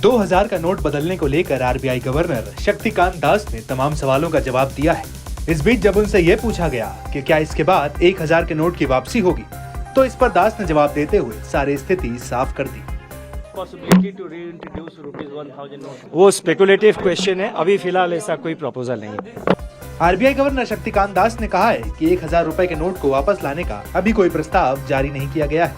2000 का नोट बदलने को लेकर आरबीआई गवर्नर शक्तिकांत दास ने तमाम सवालों का जवाब दिया है। इस बीच जब उनसे ये पूछा गया कि क्या इसके बाद 1000 के नोट की वापसी होगी, तो इस पर दास ने जवाब देते हुए सारी स्थिति साफ कर दी। वो स्पेकुलेटिव क्वेश्चन है, अभी फिलहाल ऐसा कोई प्रपोजल नहीं है। आरबीआई गवर्नर शक्तिकांत दास ने कहा है कि 1000 रुपए के नोट को वापस लाने का अभी कोई प्रस्ताव जारी नहीं किया गया है।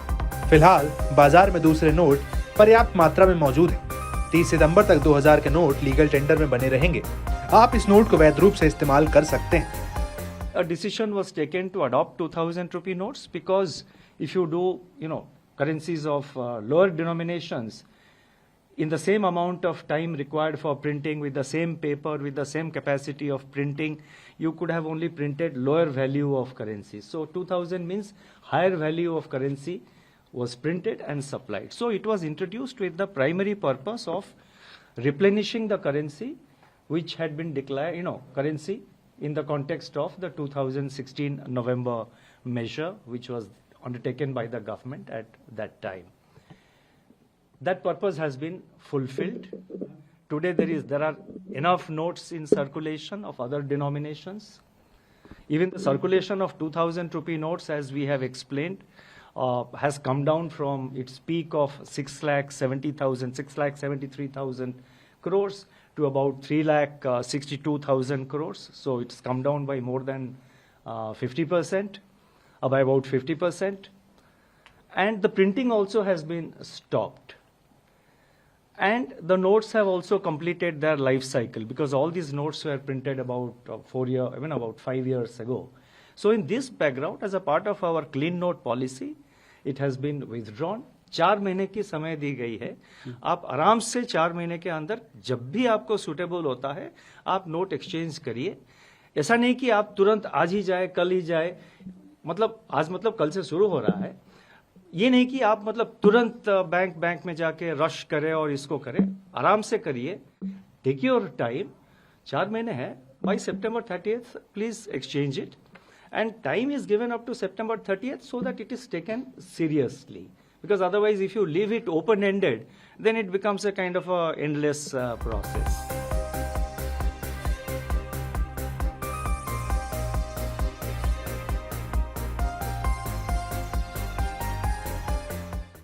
फिलहाल बाजार में दूसरे नोट पर्याप्त मात्रा में मौजूद हैं। 30 सितंबर तक 2000 के नोट लीगल टेंडर में बने रहेंगे। आप इस नोट को वैध रूप से इस्तेमाल कर सकते हैं। A decision was taken to adopt 2000 rupee notes because if you do, currencies of lower denominations in the same amount of time required for printing with the same paper, with the same capacity of printing, you could have only printed lower value of currency. So 2000 means higher value of currency was printed and supplied. So it was introduced with the primary purpose of replenishing the currency which had been declared, currency in the context of the 2016 November measure which was undertaken by the government at that time. That purpose has been fulfilled. Today there are enough notes in circulation of other denominations. Even the circulation of 2000 rupee notes, as we have explained, has come down from its peak of 6,73,000 crores to about 3,62,000 crores. So it's come down by more than 50%, by about 50%. And the printing also has been stopped. And the notes have also completed their life cycle because all these notes were printed about 5 years ago. So in this background, as a part of our clean note policy, it has been withdrawn. 4 महीने की समय दी गई है। आप आराम से 4 महीने के अंदर जब भी आपको सूटेबल होता है आप नोट एक्सचेंज करिए। ऐसा नहीं कि आप तुरंत आज ही जाए, कल ही जाए, आज कल से शुरू हो रहा है। ये नहीं कि आप तुरंत बैंक में जाके रश करें और इसको करें। आराम से करिए, टेक योर टाइम। 4 महीने है। By September 30th please exchange it, and time is given up to September 30th so that it is taken seriously, because otherwise if you leave it open ended then it becomes a kind of a endless process.